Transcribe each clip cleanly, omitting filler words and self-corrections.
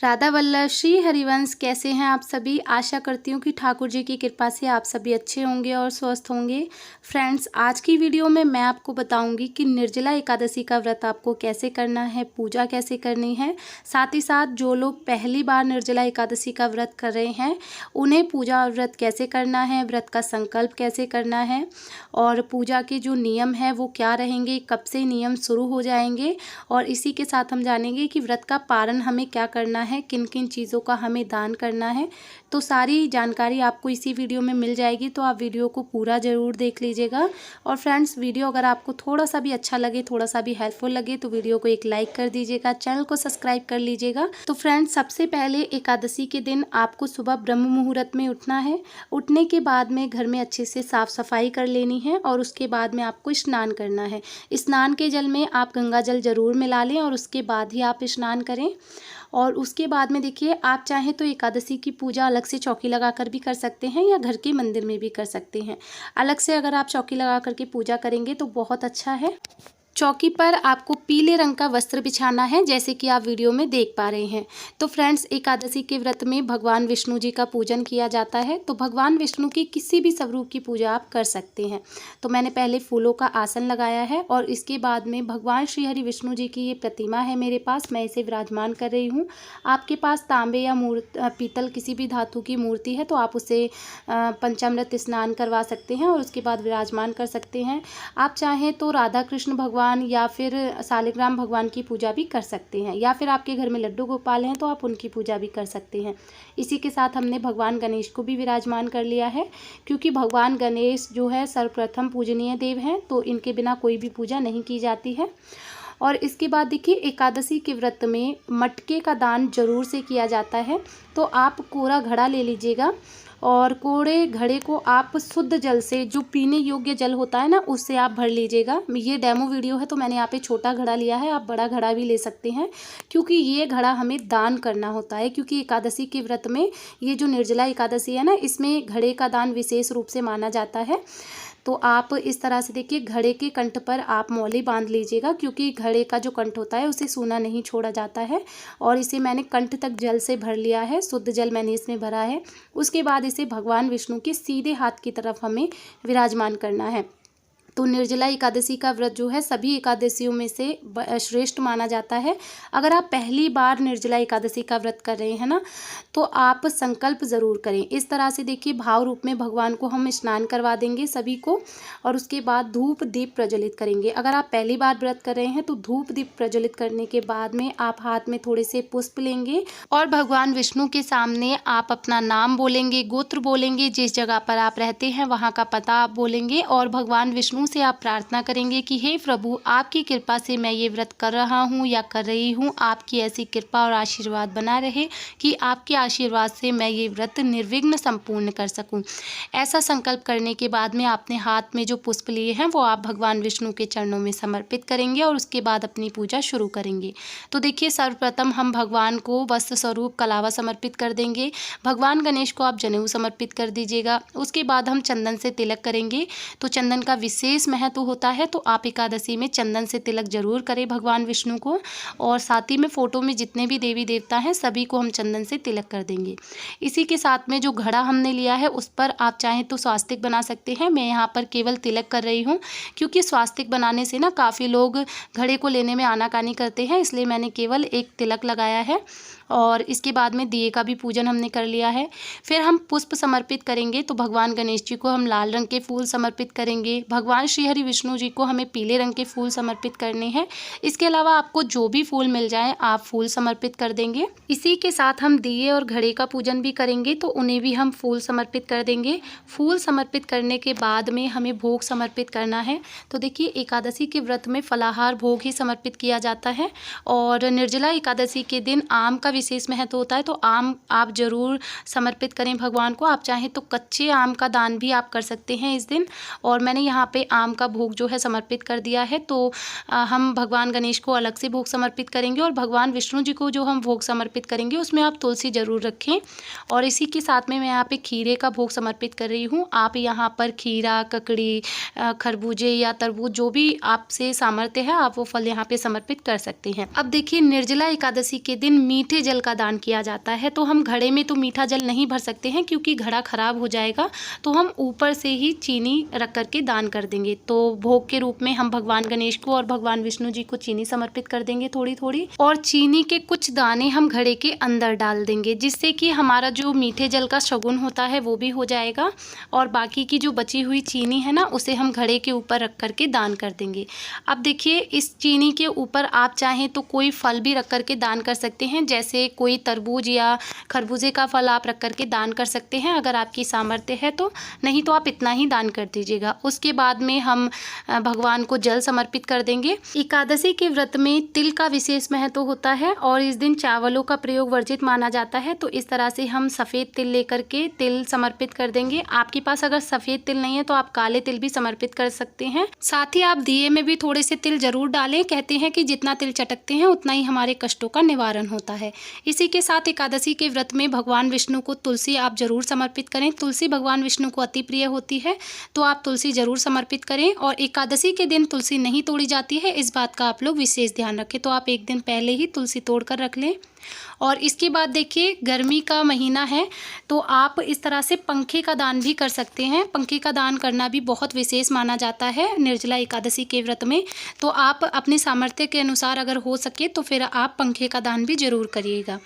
राधा वल्लभ श्री हरिवंश, कैसे हैं आप सभी। आशा करती हूँ कि ठाकुर जी की कृपा से आप सभी अच्छे होंगे और स्वस्थ होंगे। फ्रेंड्स, आज की वीडियो में मैं आपको बताऊंगी कि निर्जला एकादशी का व्रत आपको कैसे करना है, पूजा कैसे करनी है। साथ ही साथ जो लोग पहली बार निर्जला एकादशी का व्रत कर रहे हैं उन्हें पूजा और व्रत कैसे करना है, व्रत का संकल्प कैसे करना है और पूजा के जो नियम है वो क्या रहेंगे, कब से नियम शुरू हो जाएंगे और इसी के साथ हम जानेंगे कि व्रत का पारण हमें क्या करना है, किन किन चीज़ों का हमें दान करना है। तो सारी जानकारी आपको इसी वीडियो में मिल जाएगी, तो आप वीडियो को पूरा ज़रूर देख लीजिएगा। और फ्रेंड्स, वीडियो अगर आपको थोड़ा सा भी अच्छा लगे, थोड़ा सा भी हेल्पफुल लगे तो वीडियो को एक लाइक कर दीजिएगा, चैनल को सब्सक्राइब कर लीजिएगा। तो फ्रेंड्स, सबसे पहले एकादशी के दिन आपको सुबह ब्रह्म मुहूर्त में उठना है। उठने के बाद में घर में अच्छे से साफ़ सफाई कर लेनी है और उसके बाद में आपको स्नान करना है। स्नान के जल में आप गंगा जल ज़रूर मिला लें और उसके बाद ही आप स्नान करें। और उसके बाद में देखिए, आप चाहें तो एकादशी की पूजा अलग से चौकी लगा कर भी कर सकते हैं या घर के मंदिर में भी कर सकते हैं। अलग से अगर आप चौकी लगा करके पूजा करेंगे तो बहुत अच्छा है। चौकी पर आपको पीले रंग का वस्त्र बिछाना है, जैसे कि आप वीडियो में देख पा रहे हैं। तो फ्रेंड्स, एकादशी के व्रत में भगवान विष्णु जी का पूजन किया जाता है, तो भगवान विष्णु की किसी भी स्वरूप की पूजा आप कर सकते हैं। तो मैंने पहले फूलों का आसन लगाया है और इसके बाद में भगवान श्री हरि विष्णु जी की ये प्रतिमा है मेरे पास, मैं इसे विराजमान कर रही हूँ। आपके पास तांबे या पीतल किसी भी धातु की मूर्ति है तो आप उसे पंचामृत स्नान करवा सकते हैं और उसके बाद विराजमान कर सकते हैं। आप चाहें तो राधा कृष्ण भगवान या फिर शालिग्राम भगवान की पूजा भी कर सकते हैं, या फिर आपके घर में लड्डू गोपाल हैं तो आप उनकी पूजा भी कर सकते हैं। इसी के साथ हमने भगवान गणेश को भी विराजमान कर लिया है, क्योंकि भगवान गणेश जो है सर्वप्रथम पूजनीय देव हैं, तो इनके बिना कोई भी पूजा नहीं की जाती है। और इसके बाद देखिए, एकादशी के व्रत में मटके का दान जरूर से किया जाता है। तो आप कोरा घड़ा ले लीजिएगा और कोड़े घड़े को आप शुद्ध जल से, जो पीने योग्य जल होता है ना, उससे आप भर लीजिएगा। ये डेमो वीडियो है तो मैंने यहाँ पे छोटा घड़ा लिया है, आप बड़ा घड़ा भी ले सकते हैं, क्योंकि ये घड़ा हमें दान करना होता है। क्योंकि एकादशी के व्रत में, ये जो निर्जला एकादशी है ना, इसमें घड़े का दान विशेष रूप से माना जाता है। तो आप इस तरह से देखिए, घड़े के कंठ पर आप मौली बांध लीजिएगा, क्योंकि घड़े का जो कंठ होता है उसे सूना नहीं छोड़ा जाता है। और इसे मैंने कंठ तक जल से भर लिया है, शुद्ध जल मैंने इसमें भरा है। उसके बाद इसे भगवान विष्णु के सीधे हाथ की तरफ हमें विराजमान करना है। तो निर्जला एकादशी का व्रत जो है सभी एकादशियों में से श्रेष्ठ माना जाता है। अगर आप पहली बार निर्जला एकादशी का व्रत कर रहे हैं ना, तो आप संकल्प ज़रूर करें। इस तरह से देखिए, भाव रूप में भगवान को हम स्नान करवा देंगे सभी को और उसके बाद धूप दीप प्रज्वलित करेंगे। अगर आप पहली बार व्रत कर रहे हैं तो धूप दीप प्रज्वलित करने के बाद में आप हाथ में थोड़े से पुष्प लेंगे और भगवान विष्णु के सामने आप अपना नाम बोलेंगे, गोत्र बोलेंगे, जिस जगह पर आप रहते हैं वहाँ का पता आप बोलेंगे और भगवान विष्णु से आप प्रार्थना करेंगे कि हे प्रभु, आपकी कृपा से मैं ये व्रत कर रहा हूँ या कर रही हूँ। आपकी ऐसी कृपा और आशीर्वाद बना रहे कि आपके आशीर्वाद से मैं ये व्रत निर्विघ्न संपूर्ण कर सकूँ। ऐसा संकल्प करने के बाद में आपने हाथ में जो पुष्प लिए हैं वो आप भगवान विष्णु के चरणों में समर्पित करेंगे और उसके बाद अपनी पूजा शुरू करेंगे। तो देखिए, सर्वप्रथम हम भगवान को वस्त्र स्वरूप कलावा समर्पित कर देंगे। भगवान गणेश को आप जनेऊ समर्पित कर दीजिएगा। उसके बाद हम चंदन से तिलक करेंगे। तो चंदन का विशेष महत्व होता है, तो आप एकादशी में चंदन से तिलक जरूर करें भगवान विष्णु को। और साथ ही में फोटो में जितने भी देवी देवता हैं सभी को हम चंदन से तिलक कर देंगे। इसी के साथ में जो घड़ा हमने लिया है उस पर आप चाहें तो स्वास्तिक बना सकते हैं। मैं यहाँ पर केवल तिलक कर रही हूँ, क्योंकि स्वास्तिक बनाने से ना काफ़ी लोग घड़े को लेने में आनाकानी करते हैं, इसलिए मैंने केवल एक तिलक लगाया है। और इसके बाद में दिए का भी पूजन हमने कर लिया है। फिर हम पुष्प समर्पित करेंगे। तो भगवान गणेश जी को हम लाल रंग के फूल समर्पित करेंगे। भगवान श्री हरि विष्णु जी को हमें पीले रंग के फूल समर्पित करने हैं। इसके अलावा आपको जो भी फूल मिल जाए आप फूल समर्पित कर देंगे। इसी के साथ हम दिए और घड़े का पूजन भी करेंगे, तो उन्हें भी हम फूल समर्पित कर देंगे। फूल समर्पित करने के बाद में हमें भोग समर्पित करना है। तो देखिए, एकादशी के व्रत में फलाहार भोग ही समर्पित किया जाता है और निर्जला एकादशी के दिन आम का विशेष महत्व होता है, तो आम आप जरूर समर्पित करें भगवान को। आप चाहें तो कच्चे आम का दान भी आप कर सकते हैं इस दिन। और मैंने यहाँ पे आम का भोग जो है समर्पित कर दिया है। तो हम भगवान गणेश को अलग से भोग समर्पित करेंगे और भगवान विष्णु जी को जो हम भोग समर्पित करेंगे उसमें आप तुलसी जरूर रखें। और इसी के साथ में मैं यहाँ पे खीरे का भोग समर्पित कर रही हूँ। आप यहाँ पर खीरा, ककड़ी, खरबूजे या तरबूज, जो भी आपसे सामर्थ्य है आप वो फल यहाँ पे समर्पित कर सकते हैं। अब देखिए, निर्जला एकादशी के दिन मीठे जल का दान किया जाता है। तो हम घड़े में तो मीठा जल नहीं भर सकते हैं क्योंकि घड़ा खराब हो जाएगा, तो हम ऊपर से ही चीनी रख करके दान कर देंगे। तो भोग के रूप में हम भगवान गणेश को और भगवान विष्णु जी को चीनी समर्पित कर देंगे थोड़ी थोड़ी, और चीनी के कुछ दाने हम घड़े के अंदर डाल देंगे, जिससे कि हमारा जो मीठे जल का शगुन होता है वो भी हो जाएगा, और बाकी की जो बची हुई चीनी है ना उसे हम घड़े के ऊपर रख करके दान कर देंगे। अब देखिए, इस चीनी के ऊपर आप चाहें तो कोई फल भी रख करके दान कर सकते हैं, जैसे कोई तरबूज या खरबूजे का फल आप रख करके दान कर सकते हैं अगर आपकी सामर्थ्य है तो, नहीं तो आप इतना ही दान कर दीजिएगा। उसके बाद में हम भगवान को जल समर्पित कर देंगे। एकादशी के व्रत में तिल का विशेष महत्व होता है और इस दिन चावलों का प्रयोग वर्जित माना जाता है, तो इस तरह से हम सफ़ेद तिल लेकर के तिल समर्पित कर देंगे। आपके पास अगर सफ़ेद तिल नहीं है तो आप काले तिल भी समर्पित कर सकते हैं। साथ ही आप दिए में भी थोड़े से तिल जरूर डालें। कहते हैं कि जितना तिल चटकते हैं उतना ही हमारे कष्टों का निवारण होता है। इसी के साथ एकादशी के व्रत में भगवान विष्णु को तुलसी आप जरूर समर्पित करें। तुलसी भगवान विष्णु को अति प्रिय होती है, तो आप तुलसी जरूर समर्पित करें। और एकादशी के दिन तुलसी नहीं तोड़ी जाती है, इस बात का आप लोग विशेष ध्यान रखें। तो आप एक दिन पहले ही तुलसी तोड़ कर रख लें। और इसके बाद देखिए, गर्मी का महीना है तो आप इस तरह से पंखे का दान भी कर सकते हैं। पंखे का दान करना भी बहुत विशेष माना जाता है निर्जला एकादशी के व्रत में। तो आप अपने सामर्थ्य के अनुसार अगर हो सके तो फिर आप पंखे का दान भी जरूर करिएगा।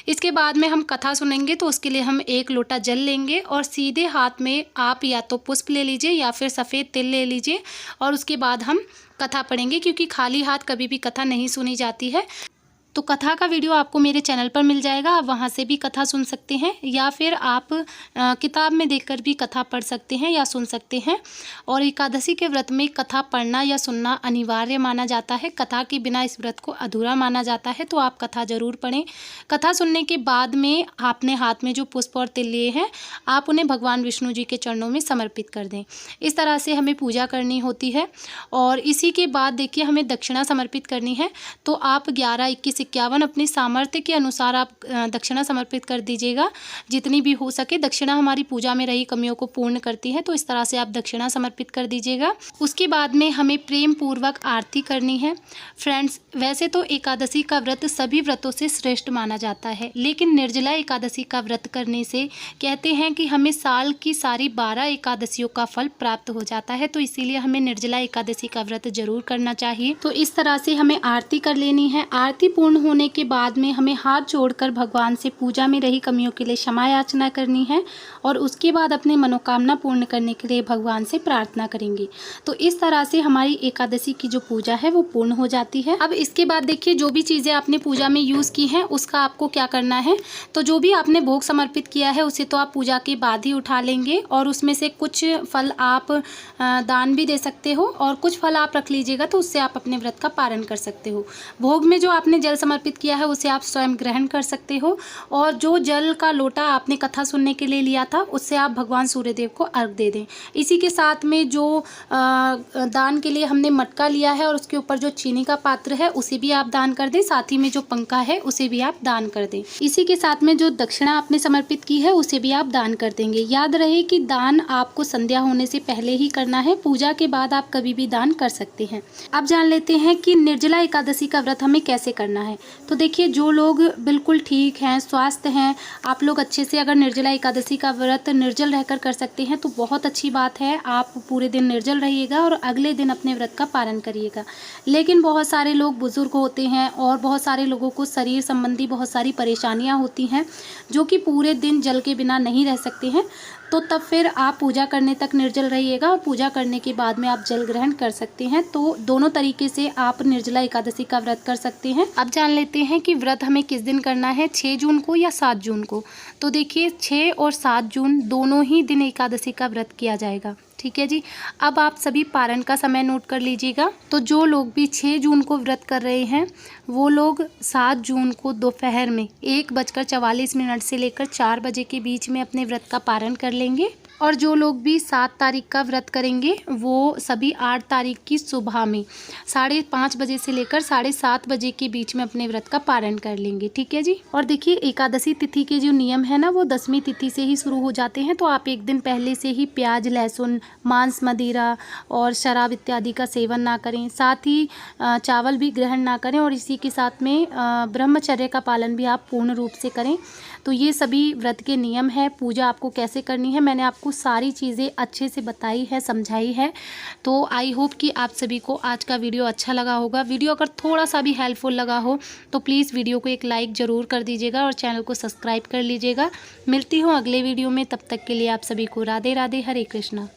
इसके बाद में हम कथा सुनेंगे, तो उसके लिए हम 1 लोटा जल लेंगे और सीधे हाथ में आप या तो पुष्प ले लीजिए या फिर सफ़ेद तिल ले लीजिए, और उसके बाद हम कथा पढ़ेंगे, क्योंकि खाली हाथ कभी भी कथा नहीं सुनी जाती है। तो कथा का वीडियो आपको मेरे चैनल पर मिल जाएगा, आप वहाँ से भी कथा सुन सकते हैं, या फिर आप किताब में देखकर भी कथा पढ़ सकते हैं या सुन सकते हैं। और एकादशी के व्रत में कथा पढ़ना या सुनना अनिवार्य माना जाता है। कथा के बिना इस व्रत को अधूरा माना जाता है, तो आप कथा जरूर पढ़ें। कथा सुनने के बाद में आपने हाथ में जो पुष्प और तिल लिए हैं, आप उन्हें भगवान विष्णु जी के चरणों में समर्पित कर दें। इस तरह से हमें पूजा करनी होती है। और इसी के बाद देखिए, हमें दक्षिणा समर्पित करनी है। तो आप 11, 21, 51 अपने सामर्थ्य के अनुसार आप दक्षिणा समर्पित कर दीजिएगा, जितनी भी हो सके। दक्षिणा हमारी पूजा में रही कमियों को पूर्ण करती है, तो इस तरह से आप दक्षिणा समर्पित कर दीजिएगा। उसके बाद में हमें प्रेम पूर्वक आरती करनी है। फ्रेंड्स, वैसे तो एकादशी का व्रत सभी व्रतों से श्रेष्ठ माना जाता है, लेकिन निर्जला एकादशी का व्रत करने से कहते हैं कि हमें साल की सारी 12 एकादशियों का फल प्राप्त हो जाता है। तो इसीलिए हमें निर्जला एकादशी का व्रत जरूर करना चाहिए। तो इस तरह से हमें आरती कर लेनी है। आरती पूर्ण होने के बाद में हमें हाथ जोड़कर भगवान से पूजा में रही कमियों के लिए क्षमा याचना करनी है, और उसके बाद अपनी मनोकामना पूर्ण करने के लिए भगवान से प्रार्थना करेंगे। तो इस तरह से हमारी एकादशी की जो पूजा है वो पूर्ण हो जाती है। अब इसके बाद देखिए, जो भी चीज़ें आपने पूजा में यूज़ की हैं उसका आपको क्या करना है। तो जो भी आपने भोग समर्पित किया है उसे तो आप पूजा के बाद ही उठा लेंगे, और उसमें से कुछ फल आप दान भी दे सकते हो और कुछ फल आप रख लीजिएगा, तो उससे आप अपने व्रत का पालन कर सकते हो। भोग में जो आपने जल समर्पित किया है उसे आप स्वयं ग्रहण कर सकते हो, और जो जल का लोटा आपने कथा सुनने के लिए लिया था उससे आप भगवान सूर्यदेव को अर्घ दे दें। इसी के साथ में जो दान के लिए हमने मटका लिया है और उसके ऊपर जो चीनी का पात्र है उसे भी आप दान कर दें। साथ ही में जो पंखा है उसे भी आप दान कर दें। इसी के साथ में जो दक्षिणा आपने समर्पित की है उसे भी आप दान कर देंगे। याद रहे कि दान आपको संध्या होने से पहले ही करना है, पूजा के बाद आप कभी भी दान कर सकते हैं। अब जान लेते हैं कि निर्जला एकादशी का व्रत हमें कैसे करना है। तो देखिए, जो लोग बिल्कुल ठीक हैं, स्वस्थ हैं, आप लोग अच्छे से अगर निर्जला एकादशी का व्रत निर्जल रहकर कर सकते हैं तो बहुत अच्छी बात है। आप पूरे दिन निर्जल रहिएगा और अगले दिन अपने व्रत का पालन करिएगा। लेकिन बहुत सारे लोग बुजुर्ग होते हैं और बहुत सारे लोगों को शरीर संबंधी बहुत सारी परेशानियां होती हैं, जो कि पूरे दिन जल के बिना नहीं रह सकते हैं। तो तब फिर आप पूजा करने तक निर्जल रहिएगा और पूजा करने के बाद में आप जल ग्रहण कर सकते हैं। तो दोनों तरीके से आप निर्जला एकादशी का व्रत कर सकते हैं। अब जान लेते हैं कि व्रत हमें किस दिन करना है, 6 जून को या 7 जून को। तो देखिए, 6 और 7 जून दोनों ही दिन एकादशी का व्रत किया जाएगा। ठीक है जी। अब आप सभी पारण का समय नोट कर लीजिएगा। तो जो लोग भी 6 जून को व्रत कर रहे हैं वो लोग 7 जून को दोपहर में 1:44 से लेकर 4 बजे के बीच में अपने व्रत का पारण कर लेंगे। और जो लोग भी 7 तारीख का व्रत करेंगे वो सभी 8 तारीख की सुबह में 5:30 बजे से लेकर 7:30 बजे के बीच में अपने व्रत का पारण कर लेंगे। ठीक है जी। और देखिए, एकादशी तिथि के जो नियम है ना वो 10वीं तिथि से ही शुरू हो जाते हैं। तो आप एक दिन पहले से ही प्याज, लहसुन, मांस, मदिरा और शराब इत्यादि का सेवन ना करें। साथ ही चावल भी ग्रहण ना करें। और इसी इसी के साथ में ब्रह्मचर्य का पालन भी आप पूर्ण रूप से करें। तो ये सभी व्रत के नियम है, पूजा आपको कैसे करनी है, मैंने आपको सारी चीज़ें अच्छे से बताई है, समझाई है। तो आई होप कि आप सभी को आज का वीडियो अच्छा लगा होगा। वीडियो अगर थोड़ा सा भी हेल्पफुल लगा हो तो प्लीज़ वीडियो को एक लाइक ज़रूर कर दीजिएगा और चैनल को सब्सक्राइब कर लीजिएगा। मिलती हूँ अगले वीडियो में, तब तक के लिए आप सभी को राधे राधे, हरे कृष्णा।